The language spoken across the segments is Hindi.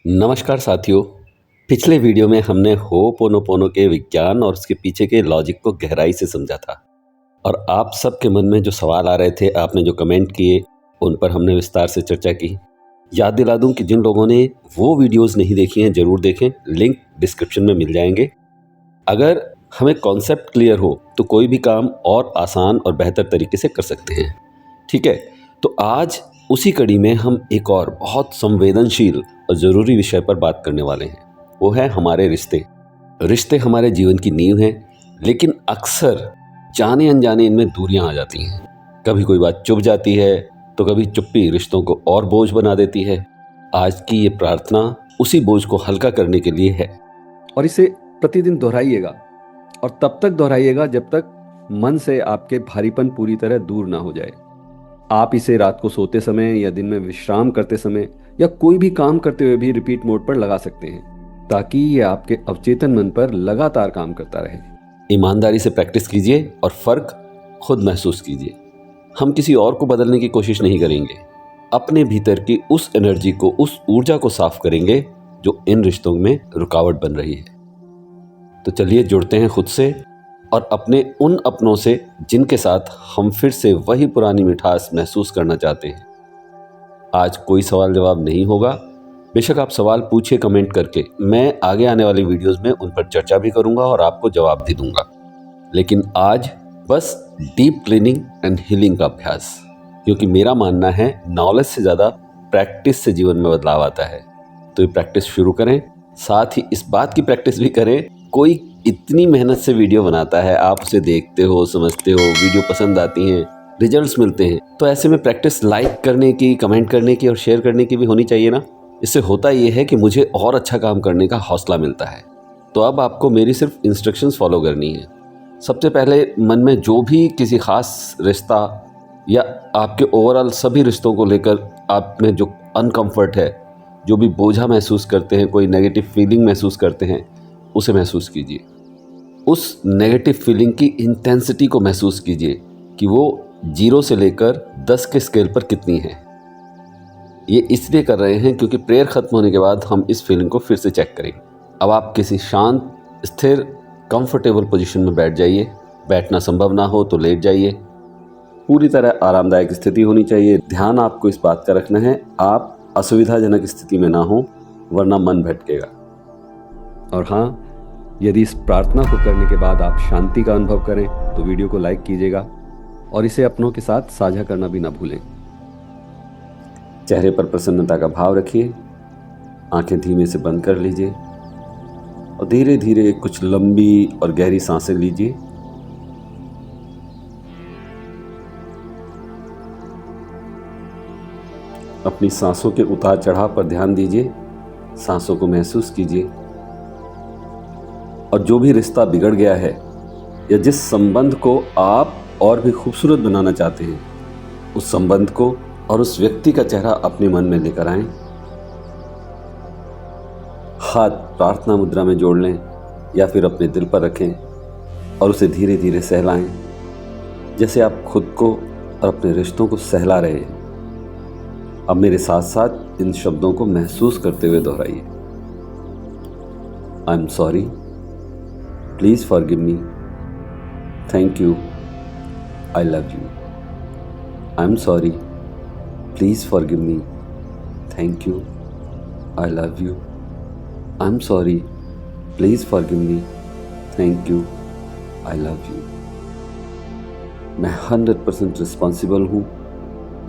नमस्कार साथियों। पिछले वीडियो में हमने होपोनोपोनो के विज्ञान और उसके पीछे के लॉजिक को गहराई से समझा था और आप सबके मन में जो सवाल आ रहे थे, आपने जो कमेंट किए, उन पर हमने विस्तार से चर्चा की। याद दिला दूं कि जिन लोगों ने वो वीडियोस नहीं देखी हैं ज़रूर देखें, लिंक डिस्क्रिप्शन में मिल जाएंगे। अगर हमें कॉन्सेप्ट क्लियर हो तो कोई भी काम और आसान और बेहतर तरीके से कर सकते हैं। ठीक है, तो आज उसी कड़ी में हम एक और बहुत संवेदनशील और ज़रूरी विषय पर बात करने वाले हैं। वो है हमारे रिश्ते। रिश्ते हमारे जीवन की नींव हैं, लेकिन अक्सर जाने अनजाने इनमें दूरियां आ जाती हैं। कभी कोई बात चुभ जाती है तो कभी चुप्पी रिश्तों को और बोझ बना देती है। आज की ये प्रार्थना उसी बोझ को हल्का करने के लिए है। और इसे प्रतिदिन दोहराइएगा और तब तक दोहराइएगा जब तक मन से आपके भारीपन पूरी तरह दूर ना हो जाए। आप इसे रात को सोते समय या दिन में विश्राम करते समय या कोई भी काम करते हुए भी रिपीट मोड पर लगा सकते हैं, ताकि ये आपके अवचेतन मन पर लगातार काम करता रहे। ईमानदारी से प्रैक्टिस कीजिए और फर्क खुद महसूस कीजिए। हम किसी और को बदलने की कोशिश नहीं करेंगे, अपने भीतर की उस एनर्जी को, उस ऊर्जा को साफ करेंगे जो इन रिश्तों में रुकावट बन रही है। तो चलिए जुड़ते हैं खुद से और अपने उन अपनों से जिनके साथ हम फिर से वही पुरानी मिठास महसूस करना चाहते हैं। आज कोई सवाल जवाब नहीं होगा। बेशक आप सवाल पूछिए कमेंट करके, मैं आगे आने वाली वीडियोस में उन पर चर्चा भी करूंगा और आपको जवाब भी दूंगा। लेकिन आज बस डीप क्लीनिंग एंड हीलिंग का अभ्यास, क्योंकि मेरा मानना है नॉलेज से ज़्यादा प्रैक्टिस से जीवन में बदलाव आता है। तो ये प्रैक्टिस शुरू करें, साथ ही इस बात की प्रैक्टिस भी करें। कोई इतनी मेहनत से वीडियो बनाता है, आप उसे देखते हो, समझते हो, वीडियो पसंद आती हैं, रिजल्ट्स मिलते हैं, तो ऐसे में प्रैक्टिस लाइक करने की, कमेंट करने की और शेयर करने की भी होनी चाहिए ना। इससे होता ये है कि मुझे और अच्छा काम करने का हौसला मिलता है। तो अब आपको मेरी सिर्फ इंस्ट्रक्शंस फॉलो करनी है। सबसे पहले मन में जो भी किसी खास रिश्ता या आपके ओवरऑल सभी रिश्तों को लेकर आप में जो अनकंफर्ट है, जो भी बोझा महसूस करते हैं, कोई नेगेटिव फीलिंग महसूस करते हैं, उसे महसूस कीजिए। उस नेगेटिव फीलिंग की इंटेंसिटी को महसूस कीजिए कि वो 0 से लेकर 10 के स्केल पर कितनी है। ये इसलिए कर रहे हैं क्योंकि प्रेयर खत्म होने के बाद हम इस फीलिंग को फिर से चेक करेंगे। अब आप किसी शांत, स्थिर, कंफर्टेबल पोजीशन में बैठ जाइए। बैठना संभव ना हो तो लेट जाइए। पूरी तरह आरामदायक स्थिति होनी चाहिए। ध्यान आपको इस बात का रखना है, आप असुविधाजनक स्थिति में ना हो, वरना मन भटकेगा। और हाँ, यदि इस प्रार्थना को करने के बाद आप शांति का अनुभव करें तो वीडियो को लाइक कीजिएगा और इसे अपनों के साथ साझा करना भी ना भूलें। चेहरे पर प्रसन्नता का भाव रखिए, आंखें धीमे से बंद कर लीजिए और धीरे धीरे कुछ लंबी और गहरी सांसें लीजिए। अपनी सांसों के उतार चढ़ाव पर ध्यान दीजिए, सांसों को महसूस कीजिए और जो भी रिश्ता बिगड़ गया है या जिस संबंध को आप और भी खूबसूरत बनाना चाहते हैं, उस संबंध को और उस व्यक्ति का चेहरा अपने मन में लेकर आएं। हाथ प्रार्थना मुद्रा में जोड़ लें या फिर अपने दिल पर रखें और उसे धीरे धीरे सहलाएं, जैसे आप खुद को और अपने रिश्तों को सहला रहे हैं। अब मेरे साथ साथ इन शब्दों को महसूस करते हुए दोहराइए। I am sorry, please forgive me, thank you, I love you. I am sorry, please forgive me, thank you, I love you. I am sorry, please forgive me, thank you, I love you. मैं 100% रिस्पॉन्सिबल हूँ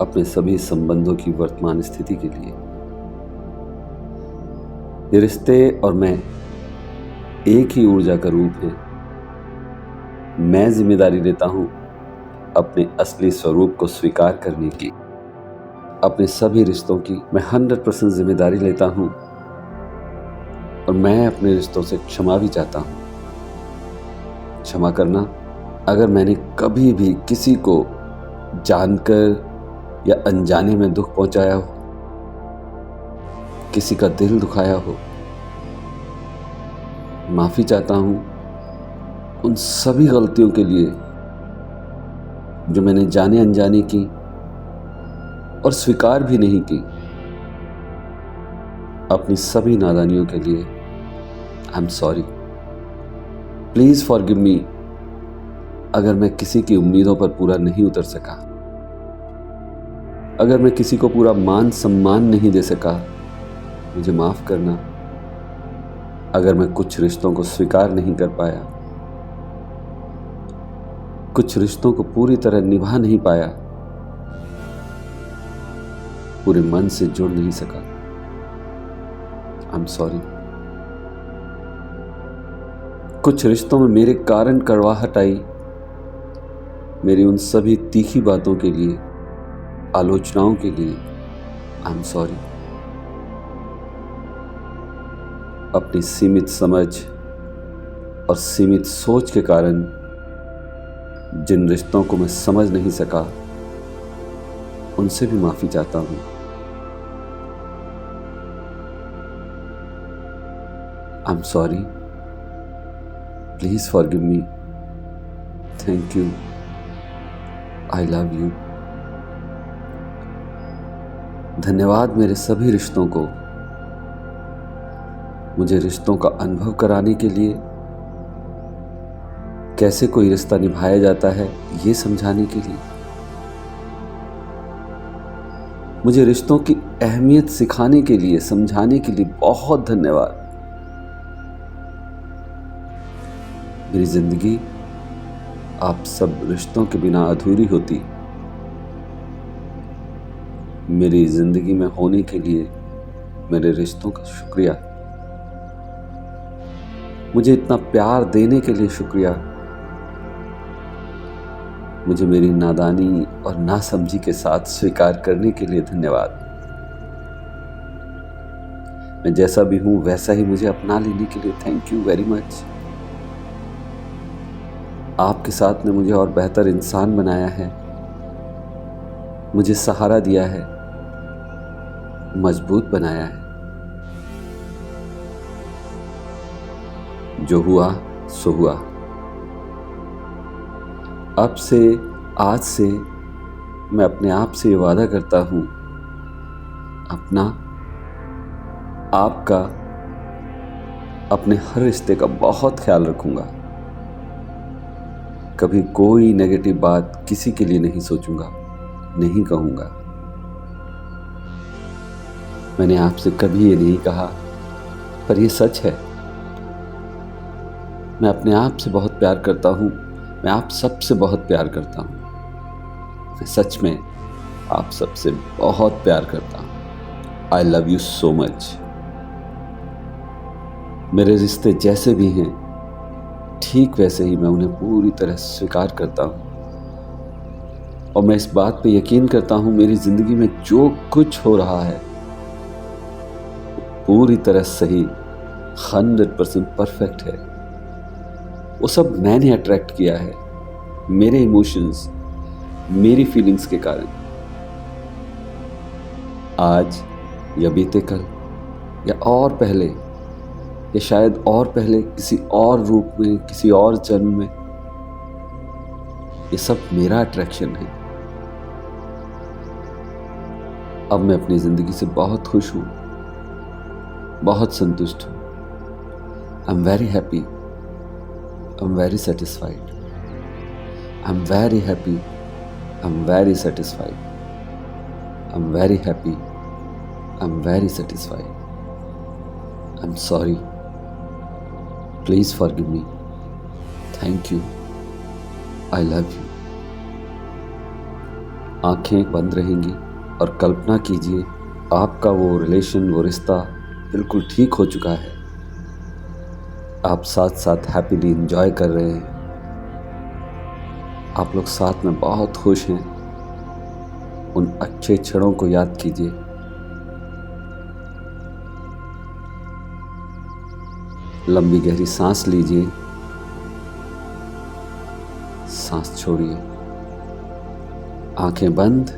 अपने सभी संबंधों की वर्तमान स्थिति के लिए। ये रिश्ते और मैं एक ही ऊर्जा का रूप है। मैं जिम्मेदारी लेता हूँ अपने असली स्वरूप को स्वीकार करने की। अपने सभी रिश्तों की मैं 100% जिम्मेदारी लेता हूँ और मैं अपने रिश्तों से क्षमा भी चाहता हूँ। क्षमा करना अगर मैंने कभी भी किसी को जानकर या अनजाने में दुख पहुंचाया हो, किसी का दिल दुखाया हो। माफी चाहता हूं उन सभी गलतियों के लिए जो मैंने जाने अनजाने की और स्वीकार भी नहीं की। अपनी सभी नादानियों के लिए आई एम सॉरी। प्लीज फॉरगिव मी अगर मैं किसी की उम्मीदों पर पूरा नहीं उतर सका, अगर मैं किसी को पूरा मान सम्मान नहीं दे सका, मुझे माफ करना। अगर मैं कुछ रिश्तों को स्वीकार नहीं कर पाया, कुछ रिश्तों को पूरी तरह निभा नहीं पाया, पूरे मन से जुड़ नहीं सका, आई एम सॉरी। कुछ रिश्तों में मेरे कारण कड़वाहट आई, मेरी उन सभी तीखी बातों के लिए, आलोचनाओं के लिए आई एम सॉरी। अपनी सीमित समझ और सीमित सोच के कारण जिन रिश्तों को मैं समझ नहीं सका, उनसे भी माफी चाहता हूं। आई am sorry. Please forgive me. Thank you. I love you. धन्यवाद मेरे सभी रिश्तों को मुझे रिश्तों का अनुभव कराने के लिए, कैसे कोई रिश्ता निभाया जाता है ये समझाने के लिए, मुझे रिश्तों की अहमियत सिखाने के लिए, समझाने के लिए बहुत धन्यवाद। मेरी जिंदगी आप सब रिश्तों के बिना अधूरी होती। मेरी जिंदगी में होने के लिए मेरे रिश्तों का शुक्रिया। मुझे इतना प्यार देने के लिए शुक्रिया। मुझे मेरी नादानी और नासमझी के साथ स्वीकार करने के लिए धन्यवाद। मैं जैसा भी हूं वैसा ही मुझे अपना लेने के लिए थैंक यू वेरी मच। आपके साथ ने मुझे और बेहतर इंसान बनाया है, मुझे सहारा दिया है, मजबूत बनाया है। जो हुआ सो हुआ। अब से, आज से मैं अपने आप से ये वादा करता हूं, अपना, आपका, अपने हर रिश्ते का बहुत ख्याल रखूंगा। कभी कोई नेगेटिव बात किसी के लिए नहीं सोचूंगा, नहीं कहूंगा। मैंने आपसे कभी ये नहीं कहा, पर ये सच है। मैं अपने आप से बहुत प्यार करता हूं, मैं आप सबसे बहुत प्यार करता हूं। मैं सच में आप सबसे बहुत प्यार करता हूं। आई लव यू सो मच। मेरे रिश्ते जैसे भी हैं, ठीक वैसे ही मैं उन्हें पूरी तरह स्वीकार करता हूं। और मैं इस बात पे यकीन करता हूं, मेरी जिंदगी में जो कुछ हो रहा है पूरी तरह सही, 100% परफेक्ट है। वो सब मैंने अट्रैक्ट किया है, मेरे इमोशंस, मेरी फीलिंग्स के कारण। आज या बीते कल या और पहले, या शायद और पहले किसी और रूप में, किसी और जन्म में, ये सब मेरा अट्रैक्शन है। अब मैं अपनी जिंदगी से बहुत खुश हूं, बहुत संतुष्ट हूं। आई am very happy, I am very satisfied, I am very happy, I am very satisfied, I am very happy, I am very satisfied. I am sorry. Please forgive me. Thank you. I love you. आंखें बंद रहेंगी और कल्पना कीजिए आपका वो रिलेशन, वो रिश्ता बिल्कुल ठीक हो चुका है। आप साथ साथ हैप्पीली एंजॉय कर रहे हैं। आप लोग साथ में बहुत खुश हैं। उन अच्छे क्षणों को याद कीजिए। लंबी गहरी सांस लीजिए, सांस छोड़िए, आंखें बंद।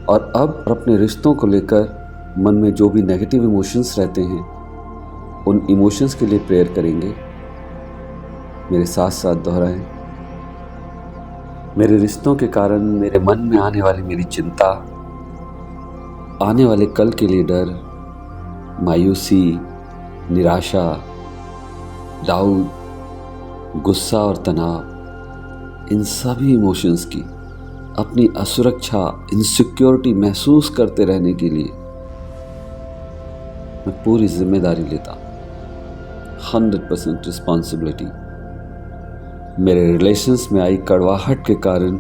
और अब अपने रिश्तों को लेकर मन में जो भी नेगेटिव इमोशंस रहते हैं, उन इमोशंस के लिए प्रेयर करेंगे। मेरे साथ साथ दोहराएं। मेरे रिश्तों के कारण मेरे मन में आने वाली मेरी चिंता, आने वाले कल के लिए डर, मायूसी, निराशा, डाउट, गुस्सा और तनाव, इन सभी इमोशंस की अपनी असुरक्षा, इनसिक्योरिटी महसूस करते रहने के लिए मैं पूरी जिम्मेदारी लेता हूँ, 100% रिस्पॉन्सिबिलिटी। मेरे रिलेशंस में आई कड़वाहट के कारण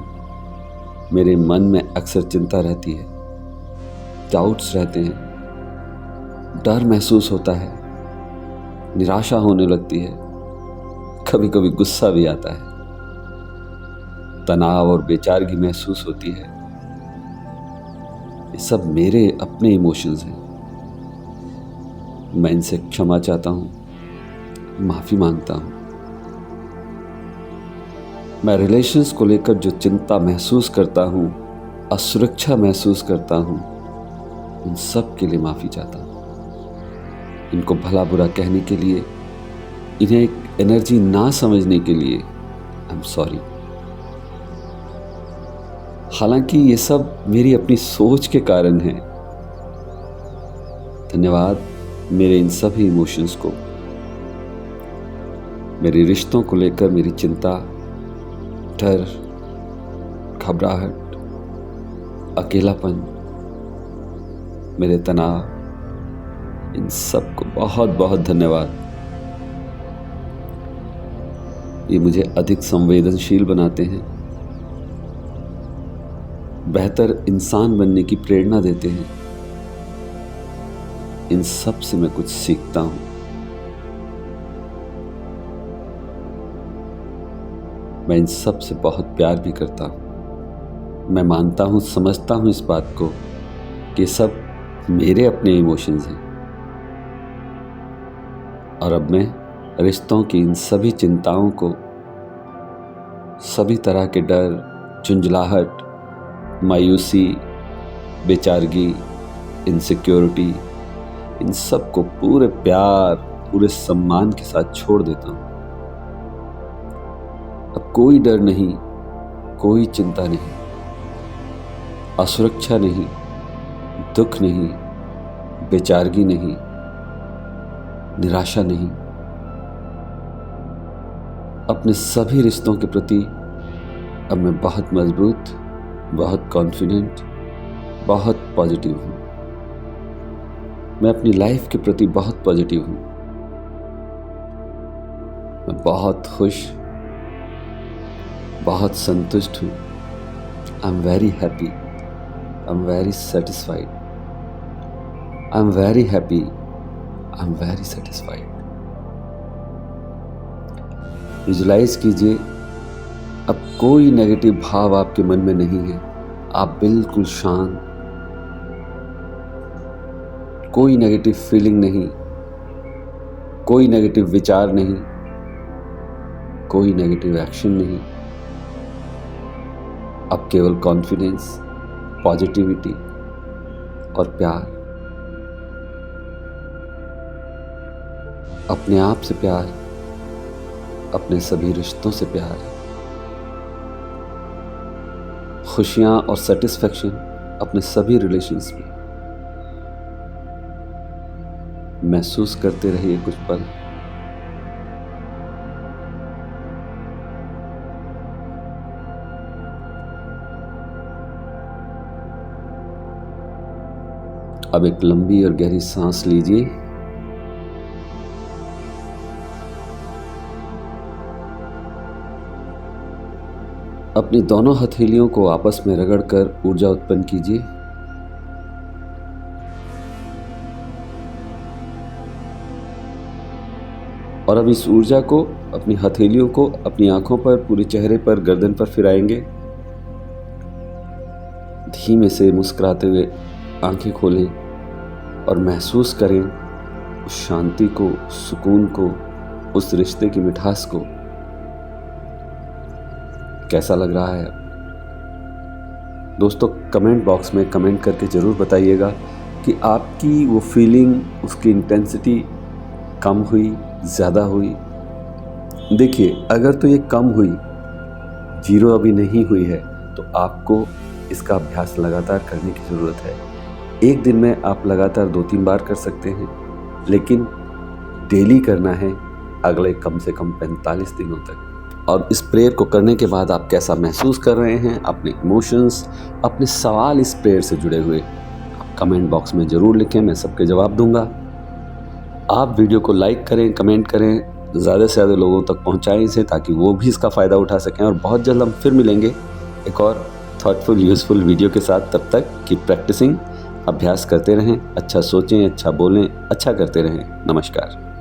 मेरे मन में अक्सर चिंता रहती है, डाउट्स रहते हैं, डर महसूस होता है, निराशा होने लगती है, कभी कभी गुस्सा भी आता है, तनाव और बेचारगी महसूस होती है। ये सब मेरे अपने इमोशंस हैं। मैं इनसे क्षमा चाहता हूँ, माफ़ी मांगता हूँ। मैं रिलेशंस को लेकर जो चिंता महसूस करता हूँ, असुरक्षा महसूस करता हूँ, उन सब के लिए माफ़ी चाहता हूँ। इनको भला बुरा कहने के लिए, इन्हें एक एनर्जी ना समझने के लिए आई एम सॉरी। हालांकि ये सब मेरी अपनी सोच के कारण है। धन्यवाद मेरे इन सभी इमोशंस को, मेरे रिश्तों को लेकर मेरी चिंता, डर, घबराहट, अकेलापन, मेरे तनाव, इन सब को बहुत बहुत धन्यवाद। ये मुझे अधिक संवेदनशील बनाते हैं, बेहतर इंसान बनने की प्रेरणा देते हैं। इन सब से मैं कुछ सीखता हूं। मैं इन सब से बहुत प्यार भी करता हूं। मैं मानता हूं, समझता हूं इस बात को कि सब मेरे अपने इमोशंस हैं। और अब मैं रिश्तों की इन सभी चिंताओं को, सभी तरह के डर, झुंझलाहट, मायूसी, बेचारगी, इनसिक्योरिटी, इन सब को पूरे प्यार, पूरे सम्मान के साथ छोड़ देता हूँ। अब कोई डर नहीं, कोई चिंता नहीं, असुरक्षा नहीं, दुख नहीं, बेचारगी नहीं, निराशा नहीं। अपने सभी रिश्तों के प्रति अब मैं बहुत मजबूत, बहुत कॉन्फिडेंट, बहुत पॉजिटिव हूँ। मैं अपनी लाइफ के प्रति बहुत पॉजिटिव हूँ। मैं बहुत खुश, बहुत संतुष्ट हूँ। I am very happy, I am very satisfied, I am very happy, I am very satisfied. Visualise कीजिए, अब कोई नेगेटिव भाव आपके मन में नहीं है। आप बिल्कुल शांत, कोई नेगेटिव फीलिंग नहीं, कोई नेगेटिव विचार नहीं, कोई नेगेटिव एक्शन नहीं। अब केवल कॉन्फिडेंस, पॉजिटिविटी और प्यार, अपने आप से प्यार, अपने सभी रिश्तों से प्यार, खुशियां और सेटिस्फैक्शन अपने सभी रिलेशंस में। महसूस करते रहिए कुछ पल। अब एक लंबी और गहरी सांस लीजिए। अपनी दोनों हथेलियों को आपस में रगड़कर ऊर्जा उत्पन्न कीजिए। और अब इस ऊर्जा को, अपनी हथेलियों को अपनी आंखों पर, पूरे चेहरे पर, गर्दन पर फिराएंगे। धीमे से मुस्कुराते हुए आंखें खोलें और महसूस करें उस शांति को, सुकून को, उस रिश्ते की मिठास को। कैसा लग रहा है? दोस्तों, कमेंट बॉक्स में कमेंट करके ज़रूर बताइएगा कि आपकी वो फीलिंग, उसकी इंटेंसिटी कम हुई, ज़्यादा हुई। देखिए, अगर तो ये कम हुई, 0 अभी नहीं हुई है, तो आपको इसका अभ्यास लगातार करने की ज़रूरत है। एक दिन में आप लगातार 2-3 बार कर सकते हैं, लेकिन डेली करना है अगले कम से कम 45 दिनों तक। और इस प्रेयर को करने के बाद आप कैसा महसूस कर रहे हैं, अपने इमोशंस, अपने सवाल इस प्रेयर से जुड़े हुए आप कमेंट बॉक्स में ज़रूर लिखें, मैं सबके जवाब दूंगा। आप वीडियो को लाइक करें, कमेंट करें, ज़्यादा से ज़्यादा लोगों तक पहुंचाएं इसे, ताकि वो भी इसका फ़ायदा उठा सकें। और बहुत जल्द हम फिर मिलेंगे एक और थॉटफुल यूज़फुल वीडियो के साथ। तब तक की प्रैक्टिसिंग, अभ्यास करते रहें, अच्छा सोचें, अच्छा बोलें, अच्छा करते रहें। नमस्कार।